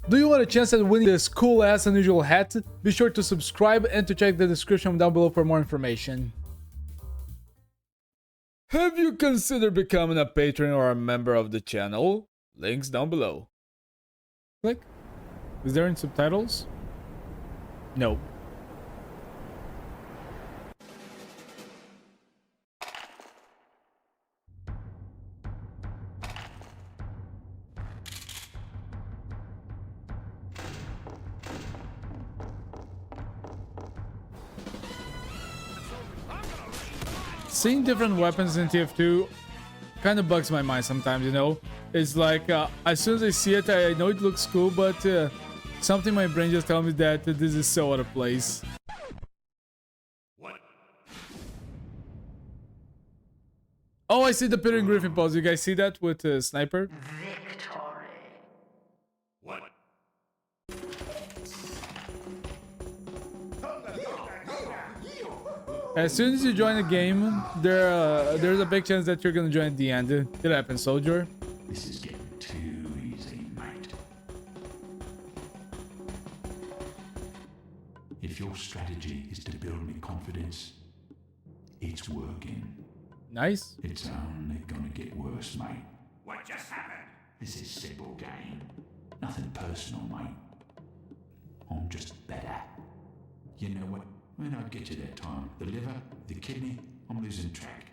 Do you want a chance at winning this cool ass unusual hat? Be sure to subscribe and to check the description down below for more information. Have you considered becoming a patron or a member of the channel? Links down below. Click. Is there any subtitles? No. Seeing different weapons in TF2 kind of bugs my mind sometimes, you know? It's like, as soon as I see it, I know it looks cool, but something in my brain just tells me that this is so out of place. What? Oh, I see the Peter Griffin pose. You guys see that with Sniper? Victory. What? As soon as you join the game, there's a big chance that you're gonna join at the end. It happens, soldier. This is getting too easy, mate. If your strategy is to build me confidence, it's working. Nice. It's only gonna get worse, mate. What just happened? This is simple game. Nothing personal, mate. I'm just better. You know what? When I get you that time, the liver, the kidney, I'm losing track.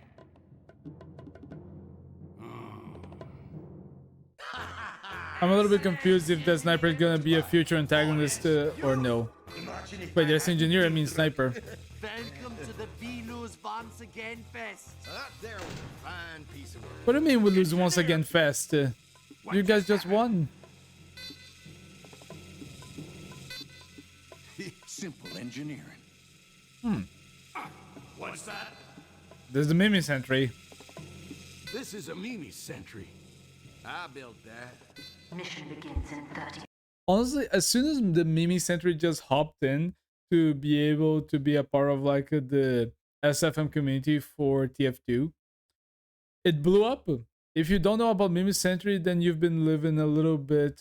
I'm a little bit confused if the Sniper is gonna be a future antagonist or no. Wait, there's engineer, I mean sniper. Welcome to the We Lose Once Again Fest. There was a fine piece of work. What do you mean we lose once again fast? You guys just won. Simple engineering. What's that? There's the Mimi sentry. This is a Mimi sentry. I built that. Mission begins in 30. Honestly, as soon as the Mimi sentry just hopped in to be able to be a part of like the SFM community for TF2, it blew up. If you don't know about Mimi sentry, then you've been living a little bit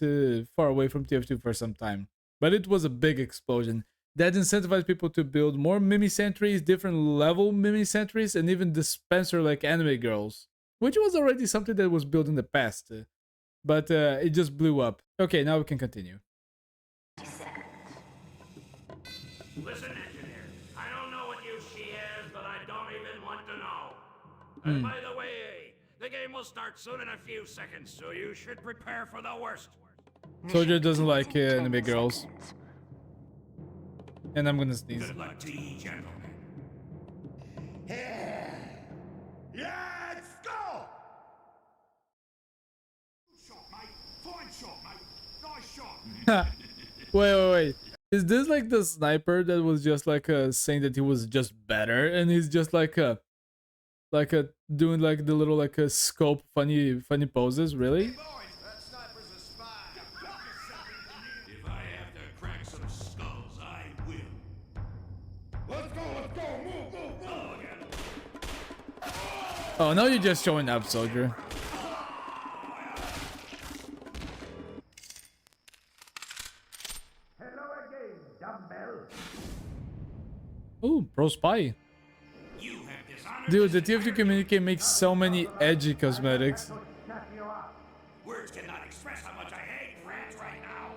far away from TF2 for some time. But it was a big explosion. That incentivized people to build more Mimi sentries, different level Mimi sentries, and even dispenser like anime girls, which was already something that was built in the past, but it just blew up. Okay, now we can continue. Listen, engineer, I don't know what use she is, but I don't even want to know. And by the way, the game will start soon in a few seconds, so you should prepare for the worst. Soldier doesn't like anime girls. And I'm gonna sneeze. Good luck to you, gentlemen. Let's go! Shot, mate. Fine shot, mate. Nice shot. Wait. Is this like the sniper that was just like saying that he was just better, and he's just like doing like the little like a scope funny poses? Really? Boys, that sniper's a spy. If I have to crack some skulls, I will. Let's go, move. Oh, now you're just showing up, soldier. Hello again, dumbbell. Ooh, pro spy. You have dishonored Dude, the TF2 community makes so many edgy cosmetics. Words cannot express how much I hate France right now.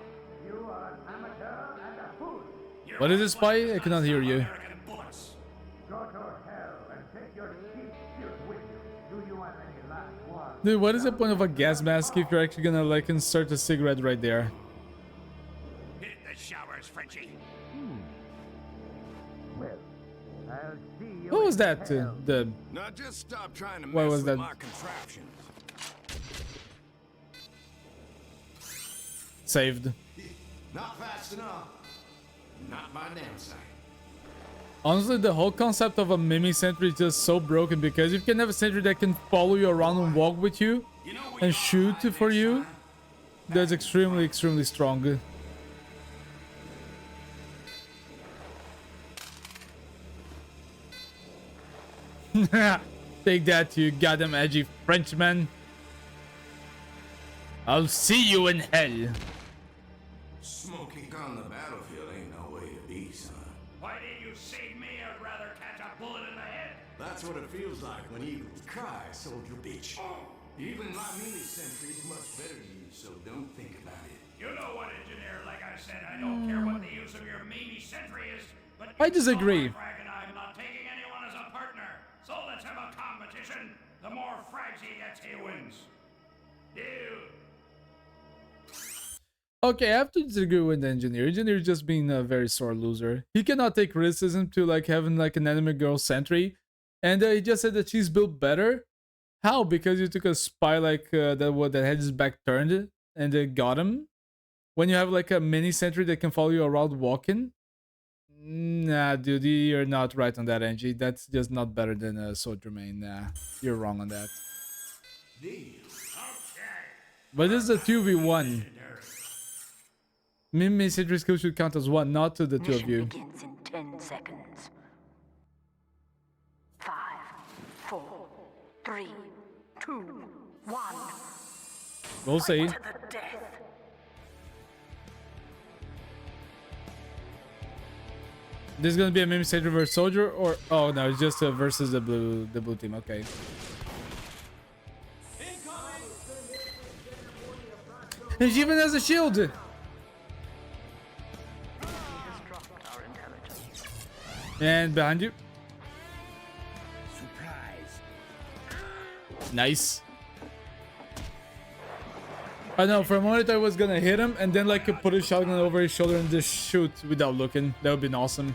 You are an amateur and a fool. What is it, spy? I cannot hear you. American bullets. Go to hell and take your cheap shoes with you. Do you want any last one? Dude, what is the point of a gas mask if you're actually gonna like insert a cigarette right there? Hit the showers, Frenchie. Well, I'll see you. What was in that? hell. The Now just stop trying to What mess was with that? my contraptions. saved. Not fast enough. Not my damn sight. Honestly, the whole concept of a Mimi sentry is just so broken, because if you can have a sentry that can follow you around and walk with you and shoot for you, that's extremely strong. Take that, you goddamn edgy Frenchman. I'll see you in hell. Smoking on the battlefield ain't no way to be, son. Why did you save me? I'd rather catch a bullet in the head. That's what it feels like when eagles cry, soldier bitch. Even my mini sentry's much better than you, so don't think about it. You know what, engineer? Like I said, I don't care what the use of your Mimi sentry is, but I disagree. Frag and I'm not taking anyone as a partner. So let's have a competition. The more frags he gets, he wins. Deal. Okay, I have to disagree with the engineer. Engineer just being a very sore loser. He cannot take criticism to like having like an enemy girl sentry, and he just said that she's built better. How? Because you took a spy like that had his back turned and got him. When you have like a mini sentry that can follow you around walking. Nah, dude, you're not right on that, Angie. That's just not better than a soldier main. Nah, you're wrong on that. Okay. But this is a 2v1. Mimi sentry skill should count as one, not to the two of Mission you. begins in 10 seconds. 5, 4, 3, 2, 1. We'll see. To the death. This is gonna be a Mimi sentry versus soldier, or oh no, it's just versus the blue team. Okay. And she even has a shield. And behind you. Surprise. Nice. I know, for a moment I was gonna hit him and then like put a shotgun over his shoulder and just shoot without looking. That would have been awesome.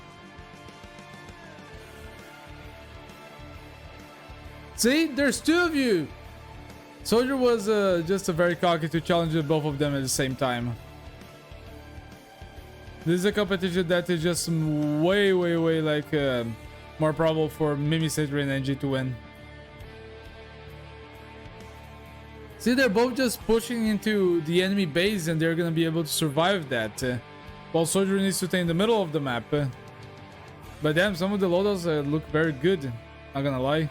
See, there's two of you. Soldier was just very cocky to challenge both of them at the same time. This is a competition that is just way like more probable for Mimi Sentry and NG to win. See, they're both just pushing into the enemy base and they're gonna be able to survive that. While Soldier needs to stay in the middle of the map. But damn, some of the loadouts look very good. Not gonna lie.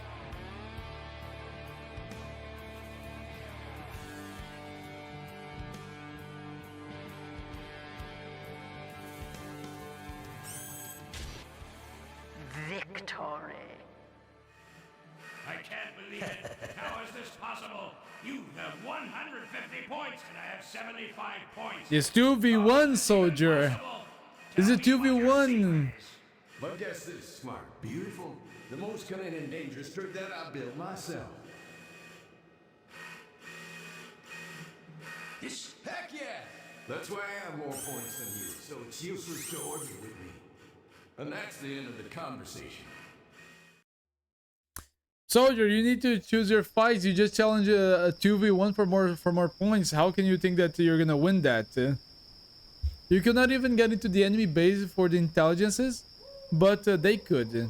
Victory. I can't believe it. How is this possible? You have 150 points and I have 75 points. It's 2v1, Soldier. It's a 2v1. But guess this, smart, beautiful, the most cunning and dangerous trick that I built myself. This. Heck yeah! That's why I have more points than you, so it's useless to argue with me. And that's the end of the conversation. Soldier, you need to choose your fights. You just challenge a 2v1 for more points. How can you think that you're gonna win that? You could not even get into the enemy base for the intelligences, but they could.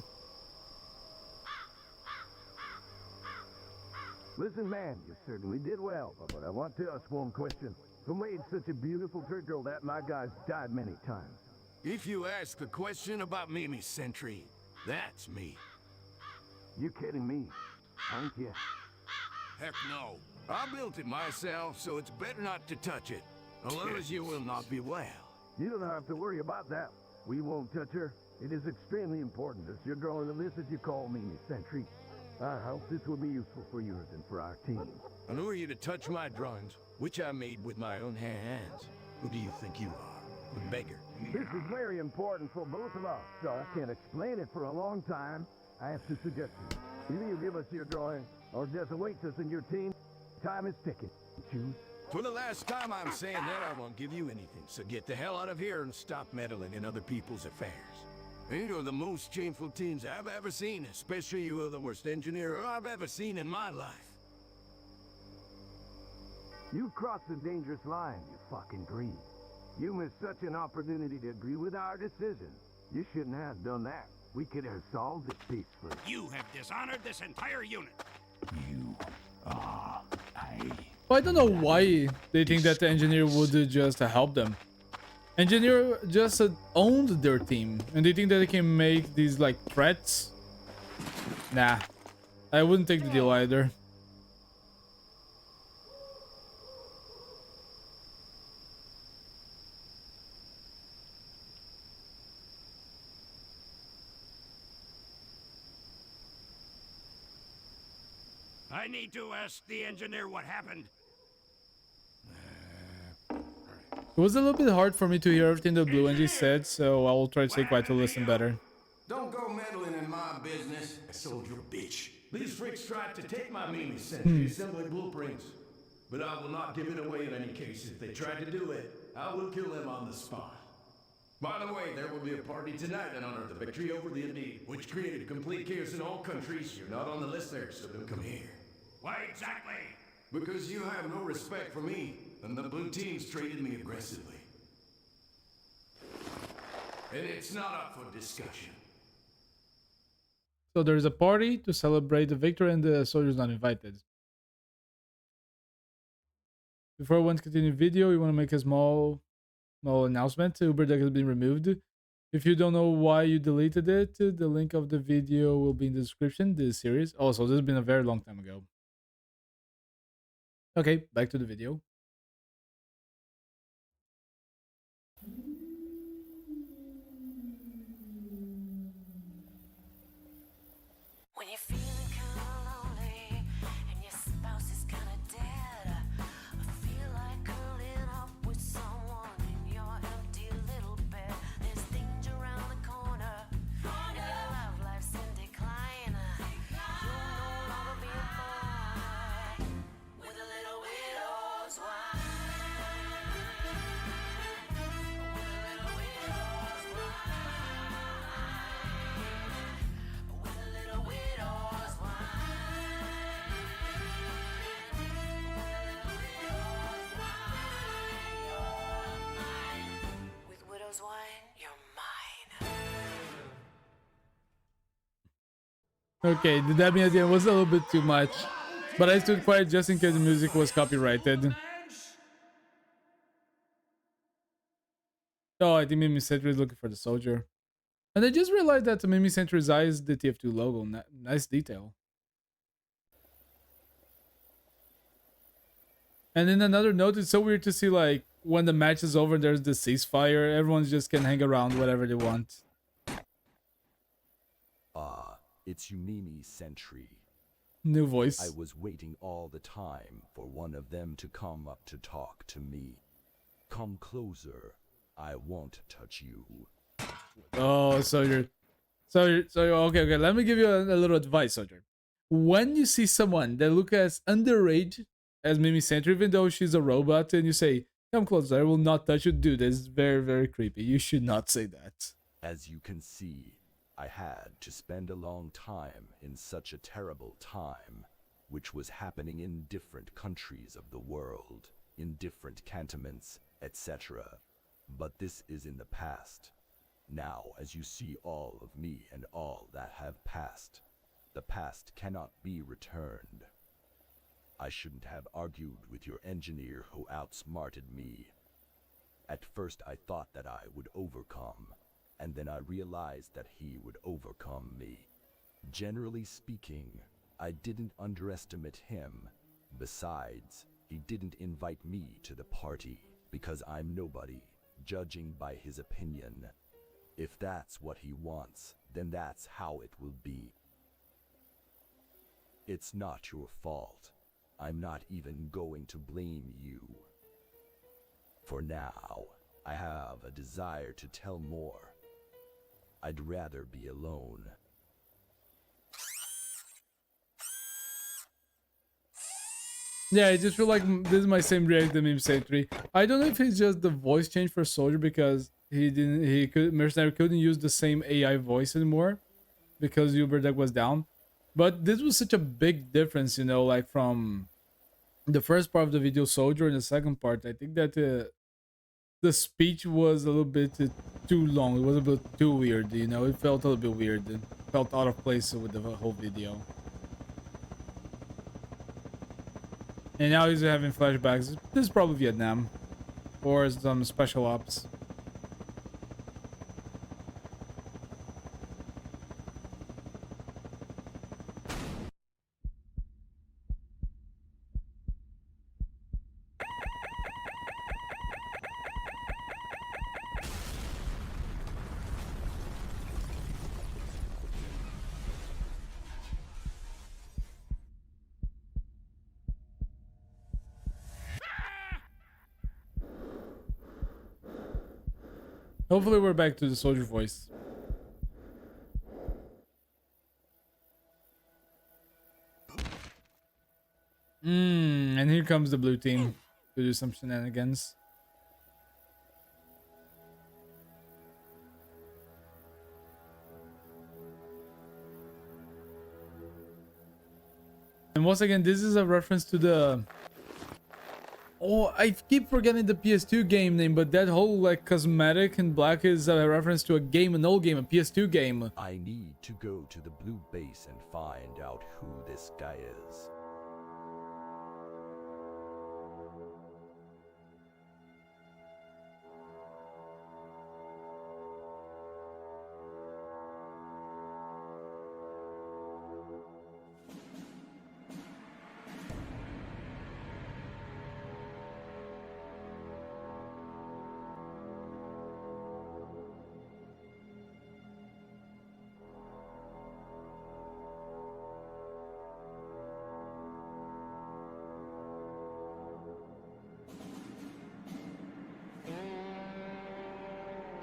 Listen, man, you certainly did well, but I want to ask one question. Who made such a beautiful turtle that my guys died many times? If you ask the question about Mimi Sentry, that's me. You kidding me? Ain't you? Heck no. I built it myself, so it's better not to touch it. Otherwise you will not be well. You don't have to worry about that. We won't touch her. It is extremely important that you're drawing the list as you call me, Sentry. I hope this will be useful for yours and for our team. And who are you to touch my drawings, which I made with my own hands? Who do you think you are? A beggar. This is very important for both of us, so I can't explain it for a long time. I have two suggestions. Either you give us your drawing, or just awaits us and your team. Time is ticking. Choose. For the last time I'm saying that, I won't give you anything, so get the hell out of here and stop meddling in other people's affairs. You are the most shameful teams I've ever seen, especially you are the worst engineer I've ever seen in my life. You crossed a dangerous line, you fucking greed. You missed such an opportunity to agree with our decision. You shouldn't have done that. We could have solved it peacefully. You have dishonored this entire unit. You are a... Well, I don't know why they think that the engineer would just help them. Engineer just owned their team, and they think that they can make these like threats. Nah, I wouldn't take the deal either. I need to ask the engineer what happened. It was a little bit hard for me to hear everything the Blue Angie said, so I will try to take quite to listen better. Don't go meddling in my business, soldier bitch. These freaks tried to take my Mimi Sentry assembly blueprints, but I will not give it away in any case. If they try to do it, I will kill them on the spot. By the way, there will be a party tonight in honor of the victory over the Indeed, which created complete chaos in all countries. You're not on the list there, so don't come here. Why exactly? Because you have no respect for me, and the blue teams treated me aggressively. And it's not up for discussion. So there's a party to celebrate the victory and the soldiers not invited. Before I want to continue the video, we want to make a small announcement. Uber deck has been removed. If you don't know why you deleted it, the link of the video will be in the description. This series. Also, this has been a very long time ago. Okay, back to the video. When you're feeling kinda lonely and your spouse is kinda dead, I feel like curling up with someone in your empty little bed. There's danger around the corner, and your love life's in decline. You'll no longer be a boy with a little widow's wine. With a little widow's wine. With a little widow's wine. With widow's wine, you're mine. Okay, the dabbing at the end was a little bit too much, but I stood quiet just in case the music was copyrighted. Oh, I think Mimi Sentry is looking for the soldier. And I just realized that the Mimi Sentry's eye is the TF2 logo. Nice detail. And then another note, it's so weird to see like when the match is over, there's the ceasefire. Everyone just can hang around whatever they want. It's Mimi Sentry. New voice. I was waiting all the time for one of them to come up to talk to me. Come closer. I won't touch you. Oh, Soldier. Okay. Let me give you a little advice, Soldier. When you see someone that looks as underage as Mimi Sentry, even though she's a robot, and you say, come closer, I will not touch you, dude, that's very, very creepy. You should not say that. As you can see, I had to spend a long time in such a terrible time, which was happening in different countries of the world, in different cantonments, etc. But this is in the past. Now, as you see all of me and all that have passed, the past cannot be returned. I shouldn't have argued with your engineer who outsmarted me. At first I thought that I would overcome, and then I realized that he would overcome me. Generally speaking, I didn't underestimate him. Besides, he didn't invite me to the party, because I'm nobody, judging by his opinion. If that's what he wants, then that's how it will be. It's not your fault. I'm not even going to blame you. For now, I have a desire to tell more. I'd rather be alone. Yeah, I just feel like this is my same reaction to Meme Sentry. I don't know if it's just the voice change for Soldier because Mercenary couldn't use the same AI voice anymore because Uber deck was down. But this was such a big difference, you know, like from the first part of the video Soldier and the second part. I think that the speech was a little bit too long. It was a bit too weird, you know. It felt a little bit weird. It felt out of place with the whole video. And now he's having flashbacks. This is probably Vietnam or some special ops. Hopefully we're back to the soldier voice. And here comes the blue team to do some shenanigans. And once again, this is a reference to the... Oh, I keep forgetting the PS2 game name, but that whole like cosmetic in black is a reference to a game, an old game, a PS2 game. I need to go to the blue base and find out who this guy is.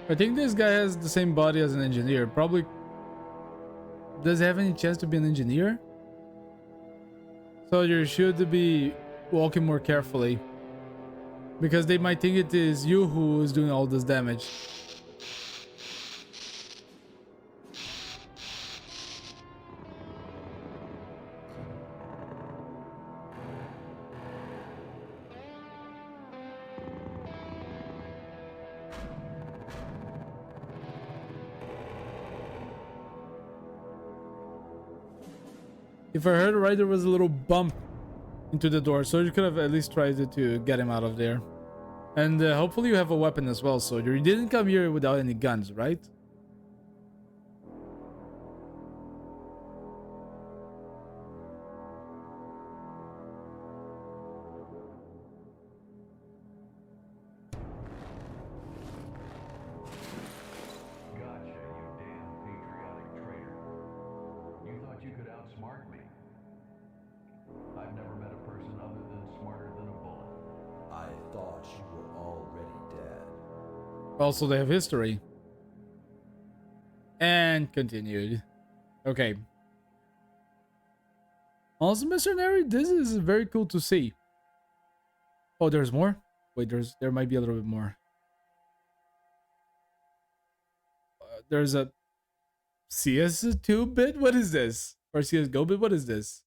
I think this guy has the same body as an engineer. Probably. Does he have any chance to be an engineer? So you should be walking more carefully. Because they might think it is you who is doing all this damage. If I heard right, there was a little bump into the door, so you could have at least tried to get him out of there. And hopefully you have a weapon as well, soldier. You didn't come here without any guns, right? Gotcha, you damn patriotic traitor. You thought you could outsmart me. I've never met a person other than smarter than a bullet. I thought you were already dead. Also, they have history. And continued. Okay. Also, mercenary, this is very cool to see. Oh, there's more? Wait, there might be a little bit more. There's a CS2 bit? What is this? Or CSGO bit? What is this?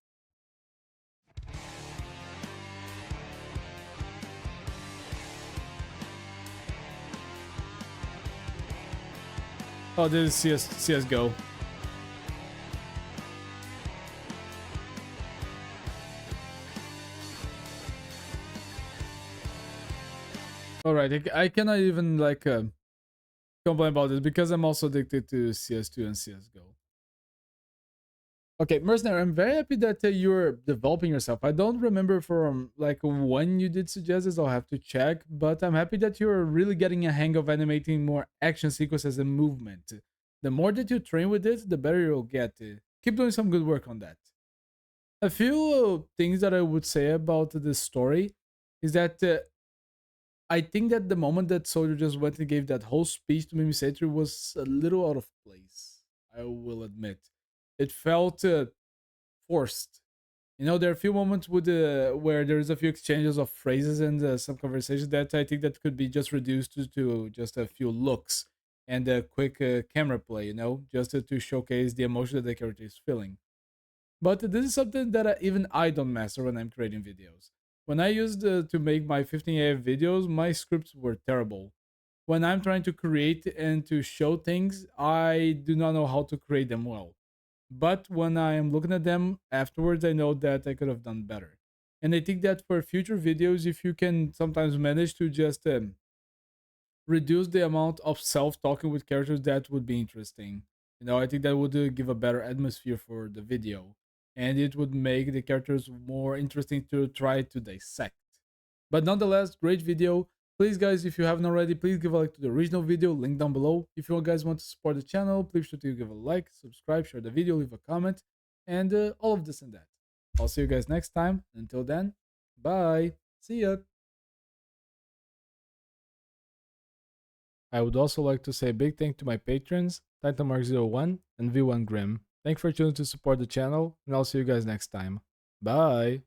Oh, this is CSGO. Alright, I cannot even like complain about this because I'm also addicted to CS2 and CSGO. Okay, mercenary, I'm very happy that you're developing yourself. I don't remember from like when you did suggest this, I'll have to check, but I'm happy that you're really getting a hang of animating more action sequences and movement. The more that you train with it, the better you'll get. Keep doing some good work on that. A few things that I would say about this story is that I think that the moment that Soldier just went and gave that whole speech to Mimi Sentry was a little out of place. I will admit. It felt forced. You know, there are a few moments with where there's a few exchanges of phrases and some conversations that I think that could be just reduced to just a few looks and a quick camera play, you know, just to showcase the emotion that the character is feeling. But this is something that even I don't master when I'm creating videos. When I used to make my 15AF videos, my scripts were terrible. When I'm trying to create and to show things, I do not know how to create them well. But when I am looking at them afterwards, I know that I could have done better. And I think that for future videos, if you can sometimes manage to just reduce the amount of self-talking with characters, that would be interesting. You know, I think that would give a better atmosphere for the video. And it would make the characters more interesting to try to dissect. But nonetheless, great video. Please, guys, if you haven't already, please give a like to the original video, link down below. If you guys want to support the channel, please sure to give a like, subscribe, share the video, leave a comment, and all of this and that. I'll see you guys next time. Until then, bye. See ya. I would also like to say a big thank to my patrons, TitanMark01 and V1 Grim. Thanks for tuning to support the channel, and I'll see you guys next time. Bye!